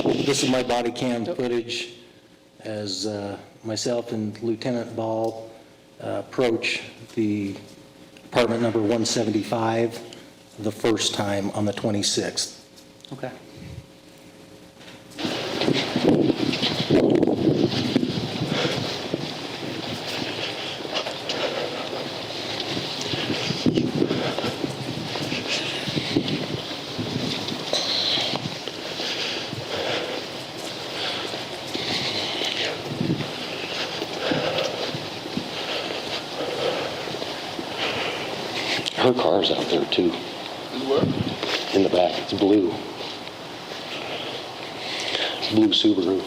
This is my body cam footage as myself and Lieutenant Ball approach the apartment number 175 the first time on the 26th. Okay. Her car's out there too. Where? In the back. It's blue. Blue Subaru.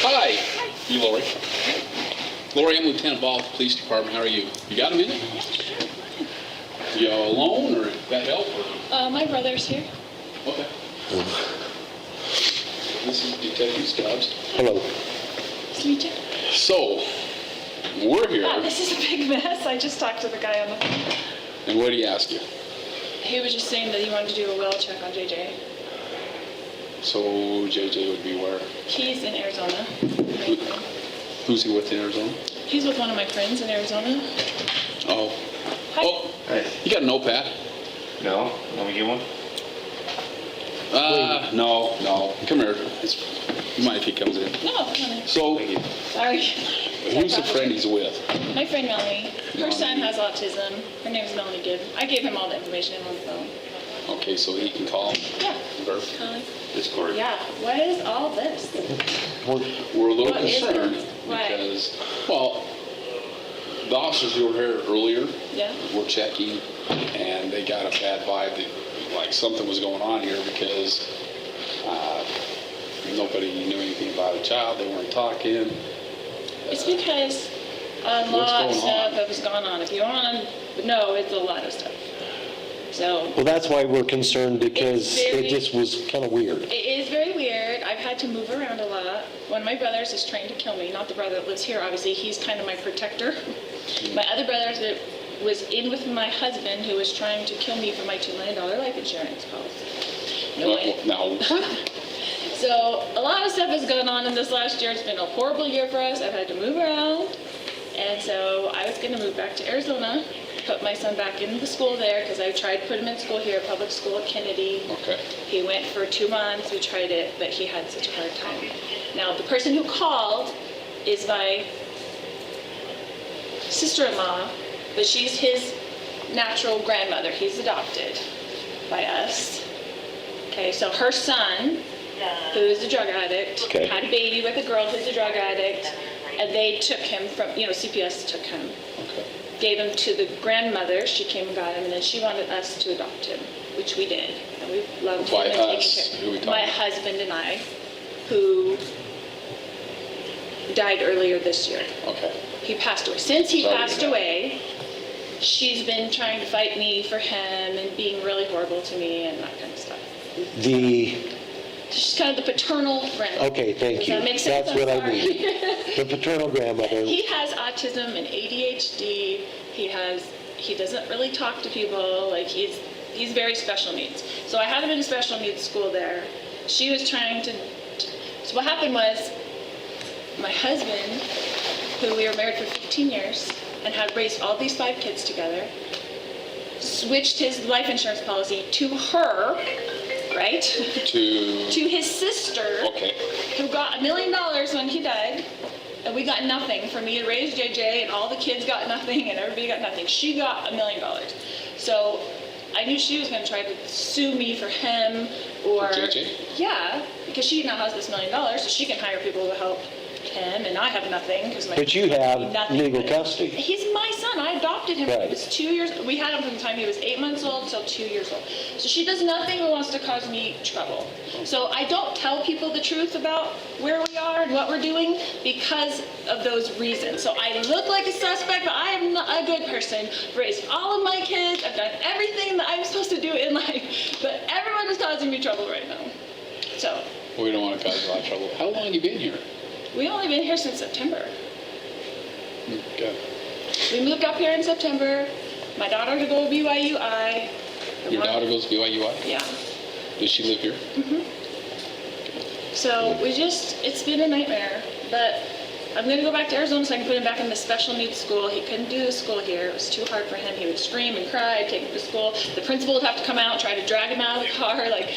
Hi. You Lori? Lori, I'm Lieutenant Ball, Police Department. How are you? You got a minute? You alone, or that help? Or? My brother's here. Okay. This is Detective Stubbs. Hello. Nice to meet you. So, we're here. Wow, this is a big mess. I just talked to the guy on the phone. And what did he ask you? He was just saying that he wanted to do a well check on JJ. So, JJ would be where? He's in Arizona. Who's he with in Arizona? He's with one of my friends in Arizona. Oh. Hi. Oh, you got a notepad? No? Want me to get one? No. Come here. You mind if he comes in? No, come on in. So, Sorry. who's the friend he's with? My friend Melanie. Her son Melanie. has autism. Her name's Melanie Gibb. I gave him all the information on the phone. Okay, so he can call him. Yeah. Perfect. This Corey. Yeah. What is all this? We're a little What is concerned it? Why? because, well, the officers who were here earlier Yeah. were checking, and they got a bad vibe that like something was going on here because nobody knew anything about a child. They weren't talking. It's because a What's lot of going stuff on? that was going on. If you want to know, it's a lot of stuff. So Well, that's why we're concerned, because It's very- it just was kind of weird. it is very weird. I've had to move around a lot. One of my brothers is trying to kill me. Not the brother that lives here, obviously. He's kind of my protector. My other brother that was in with my husband, who was trying to kill me for my $2 million life insurance policy. No way. Now, So a lot of stuff has gone on in this last year. It's been a horrible year for us. I've had to move around. And so I was going to move back to Arizona, put my son back in the school there, because I tried to put him in school here, public school at Kennedy. okay. He went for 2 months. We tried it, but he had such a hard time. Now, the person who called is my sister-in-law, but she's his natural grandmother. He's adopted by us. Okay, so her son, who is a drug addict, Okay. had a baby with a girl who's a drug addict, and they took him from, CPS took him, Okay. gave him to the grandmother. She came and got him, and then she wanted us to adopt him, which we did. And we loved By him and taken us? care. Who we talking My about? husband and I, who died earlier this year. Okay. He passed away. Since he Sorry to passed hear that. away, she's been trying to fight me for him and being really horrible to me and that kind of stuff. She's kind of the paternal friend. Okay, thank Does you. that make sense? That's what I I'm sorry. need. The paternal grandmother. He has autism and ADHD. He doesn't really talk to people. Like he's very special needs. So I had him in a special needs school there. She was trying to. So what happened was, my husband, who we were married for 15 years and had raised all these 5 kids together, switched his life insurance policy to her, right? To his sister, Okay. who got $1 million when he died, and we got nothing. For me to raise JJ, and all the kids got nothing, and everybody got nothing. She got $1 million. So I knew she was going to try to sue me for him, or For JJ? Yeah, because she now has this $1 million, so she can hire people to help him, and I have nothing because my. But you have nothing. legal custody. He's my son. I adopted him when Right. he was 2 years. We had him from the time he was 8 months old till 2 years old. So she does nothing but wants to cause me trouble. So I don't tell people the truth about where we are and what we're doing because of those reasons. So I look like a suspect, but I am a good person. Raised all of my kids. I've done everything that I'm supposed to do in life. But causing me trouble right now. So, We don't want to cause you a lot of trouble. How long have you been here? we've only been here since September. Okay. We moved up here in September. My daughter to go to BYUI. Your daughter goes to BYUI? Yeah. Does she live here? So it's been a nightmare, but I'm going to go back to Arizona so I can put him back in the special needs school. He couldn't do the school here. It was too hard for him. He would scream and cry, I'd take him to school. The principal would have to come out and try to drag him out of the car. Like,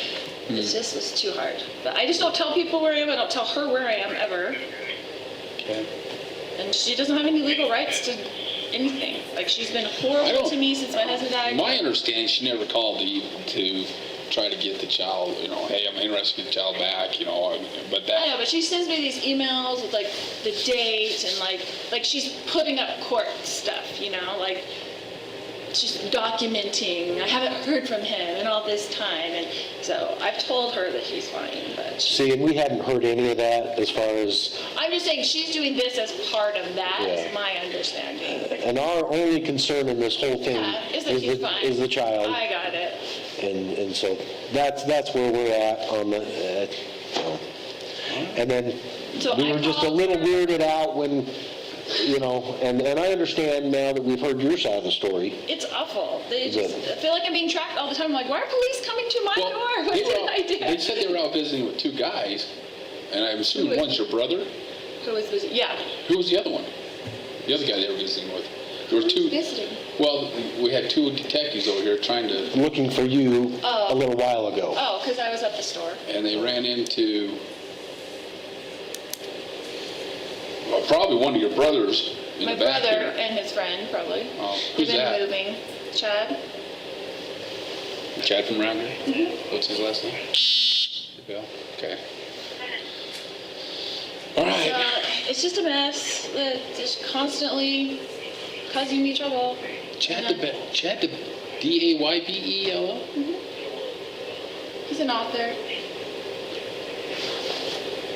it just was too hard. But I just don't tell people where I am. I don't tell her where I am ever. Okay. And she doesn't have any legal rights to anything. Like, she's been I horrible don't- to me since my husband died. My understanding, she never called to try to get the child, hey, I'm interested in the child back, but I that, know, but she sends me these emails with like the date and like she's putting up court stuff, like she's documenting. I haven't heard from him in all this time, and so I've told her that he's fine. But See, and we hadn't heard any of that as far as, I'm just saying she's doing this as part of that. Yeah. Is my understanding. and our only concern in this whole thing Is that he's fine. is the child. I got it. And so that's where we're at on the, and then So we I were just a called little her. weirded out when, and I understand now that we've heard your side of the story. It's awful. They Is just it- I feel like I'm being tracked all the time. I'm like, why are police coming to my door? What they were did out- I do? they said they were out visiting with two guys, and I'm assuming Who is- one's your brother. Who was visiting? Yeah. Who was the other one? The other guy they were visiting with. There were two. Visiting. Well, we had two detectives over here trying to, Looking for you Oh. a little while ago. Oh, because I was at the store. and they ran into probably one of your brothers in My the back brother here. and his friend, probably. Oh, They've who's been that? moving. Chad? Chad from around here? What's his last name? Daybell? Okay. All right. It's just a mess. Just constantly causing me trouble. Chad Daybell? He's an author.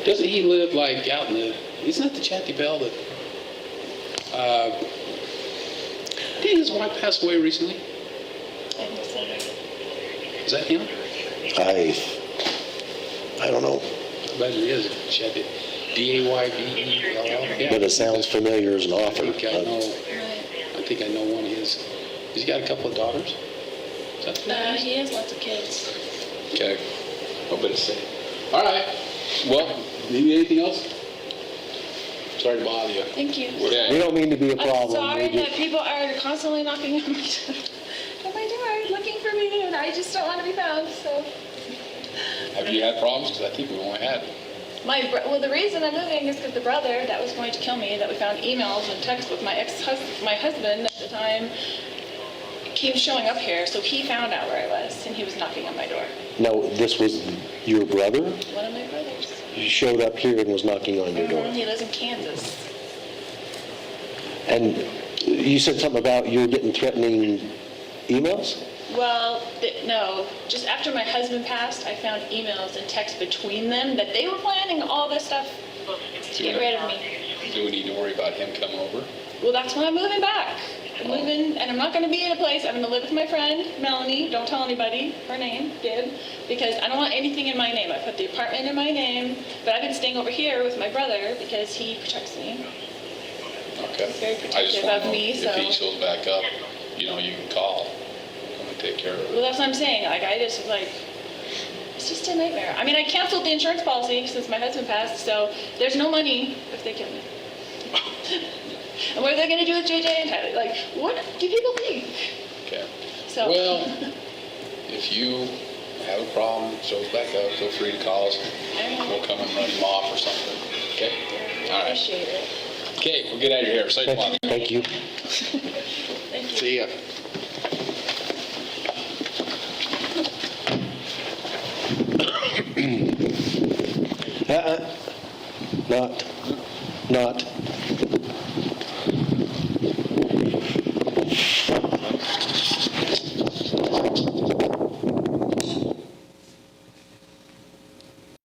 Doesn't he live like out in the? Isn't that the Chad Daybell that? Didn't his wife pass away recently? And his son. Is that him? I don't know, I bet it is. Chad Daybell. Yeah. but it sounds familiar as an I author. think I know. Right. I think I know one of his. Has he got a couple of daughters? Is that the name? He has lots of kids. Okay. I'll better say. All right. Well, need anything else? Sorry to bother you. Thank you. Okay. We don't mean to be a I'm problem. sorry We that just- people are constantly knocking on my door looking for me, and I just don't want to be found, so. Have you had problems? Because I think we've only had. Well, the reason I'm moving is because the brother that was going to kill me, that we found emails and texts with my husband at the time, keeps showing up here, so he found out where I was, and he was knocking on my door. No, this was your brother? One of my brothers. He showed up here and was knocking on your door. He lives in Kansas. And you said something about you were getting threatening emails? Well, no, just after my husband passed, I found emails and texts between them that they were planning all this stuff to get rid of me. Do we need to worry about him coming over? Well, that's why I'm moving back. I'm moving, and I'm not going to be in a place. I'm going to live with my friend, Melanie. Don't tell anybody her name, Gib, because I don't want anything in my name. I put the apartment in my name, but I've been staying over here with my brother because he protects me. Okay. He's very I just protective want of to know me, if so. he shows back up, you can call. Come and take care of Well, it. that's what I'm saying. It's just a nightmare. I mean, I canceled the insurance policy since my husband passed, so there's no money if they kill me. And what are they going to do with JJ and Tyler? Like, what do people think? Okay. So. Well, if you have a problem, shows back up, feel free to call us. We'll come and run him off or something. Okay? All right. Appreciate it. Okay, we'll get out of here. Sorry to bother you. Thank you. Thank you. See ya. Not